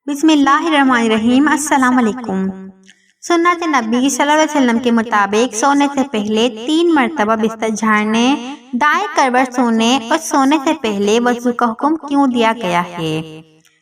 بسم اللہ الرحمن الرحیم۔ السلام علیکم۔ سنت نبی صلی اللہ علیہ وسلم کے مطابق سونے سے پہلے 3 مرتبہ بستر جھاڑنے، دائیں کروٹ سونے اور سونے سے پہلے وضو کا حکم کیوں دیا گیا ہے؟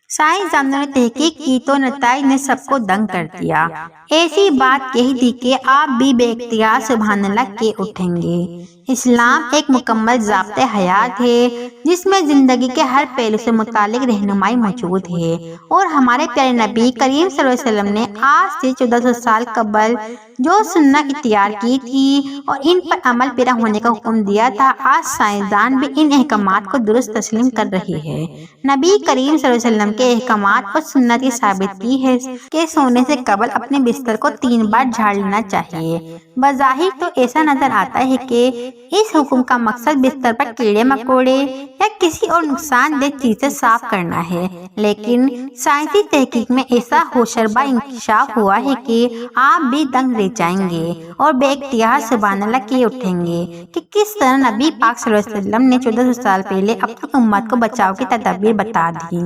سائنسدانوں نے تحقیق کی تو نتائج نے سب کو دنگ کر دیا۔ ایسی بات کہہ دی کہ آپ بھی بے اختیار سبحان اللہ کے اٹھیں گے۔ اسلام ایک مکمل ضابطۂ حیات ہے جس میں زندگی کے ہر پہلو سے متعلق رہنمائی موجود ہے، اور ہمارے پیارے نبی کریم صلی اللہ علیہ وسلم نے آج سے 1400 سال قبل جو سنت اختیار کی تھی اور ان پر عمل پیرا ہونے کا حکم دیا تھا، آج سائنسدان بھی ان احکامات کو درست تسلیم کر رہی ہے۔ نبی کریم صلی اللہ علیہ وسلم کے احکامات اور سنت یہ ثابت کی ہے کہ سونے سے قبل اپنے بستر کو 3 بار جھاڑ لینا چاہیے۔ بظاہر تو ایسا نظر آتا ہے کہ اس حکم کا مقصد بستر پر کیڑے مکوڑے یا کسی اور نقصان دہ چیز سے صاف کرنا ہے، لیکن سائنسی تحقیق میں ایسا ہوشربا انکشاف ہوا ہے کہ آپ بھی دنگ رہ جائیں گے اور بے اختیار سبحان اللہ کیے اٹھیں گے کہ کس طرح نبی پاک صلی اللہ علیہ وسلم نے 1400 سال پہلے اپنی امت کو بچاؤ کی تدابیر بتا دی۔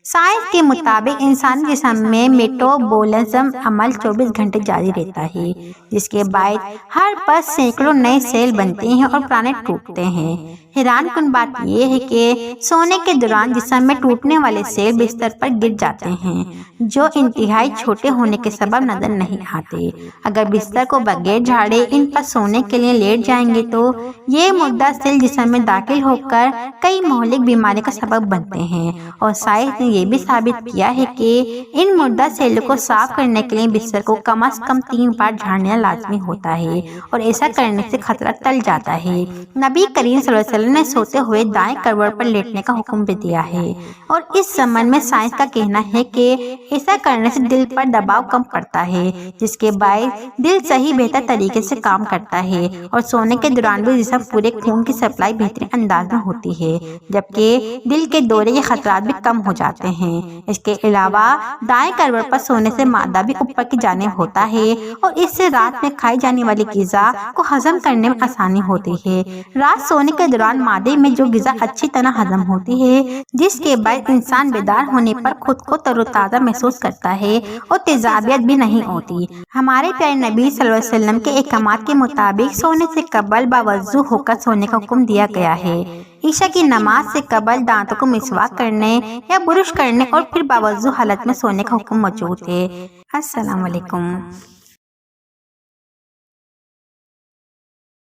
سائنس کے مطابق انسانی جسم میں میٹابولزم عمل 24 گھنٹے جاری رہتا ہے، جس کے باعث ہر پل سینکڑوں نئے سیل بنتے ہیں اور پرانے ٹوٹتے ہیں۔ حیران کن بات یہ ہے کہ سونے کے دوران جسم میں ٹوٹنے والے سیل بستر پر گر جاتے ہیں، جو انتہائی چھوٹے ہونے کے سبب نظر نہیں آتے۔ اگر بستر کو بغیر جھاڑے ان پر سونے کے لیے لیٹ جائیں گے تو یہ مردہ سیل جسم میں داخل ہو کر کئی مہلک بیماری کا سبب بنتے ہیں، اور سائنس نے یہ بھی ثابت کیا ہے کہ ان مردہ سیلوں کو صاف کرنے کے لیے بستر کو کم از کم 3 بار جھاڑنا لازمی ہوتا ہے، اور ایسا کرنے سے خطرہ ٹل جاتا ہے۔ نبی کریم صلی اللہ علیہ وسلم نے سوتے ہوئے دائیں کروٹ پر لیٹنے کا حکم بھی دیا ہے، اور اس سمن میں سائنس کا کہنا ہے کہ ایسا کرنے سے دل پر دباؤ کم پڑتا ہے، جس کے باعث دل صحیح بہتر طریقے سے کام کرتا ہے، اور سونے کے دوران بھی جسم پورے خون کی سپلائی بہترین انداز میں ہوتی ہے، جبکہ دل کے دورے کے خطرات بھی کم ہو جاتے ہیں۔ اس کے علاوہ دائیں کروٹ پر سونے سے معدہ بھی اوپر کی جانب ہوتا ہے، اور اس سے رات میں کھائی جانے والی غذا کو ہضم کرنے میں آسانی ہوتی ہے۔ رات سونے کے دوران معدے میں جو غذا اچھی طرح ہضم ہوتی ہے، جس کے باعث انسان بیدار ہونے پر خود کو تر و تازہ محسوس کرتا ہے اور تیزابیت بھی نہیں ہوتی۔ ہمارے پیارے نبی صلی اللہ علیہ وسلم کے احکامات کے مطابق سونے سے قبل باوضو ہو کر سونے کا حکم دیا گیا ہے۔ عشاء کی نماز سے قبل دانتوں کو مسواک کرنے یا برش کرنے اور پھر باوضو حالت میں سونے کا حکم موجود ہے۔ السلام علیکم۔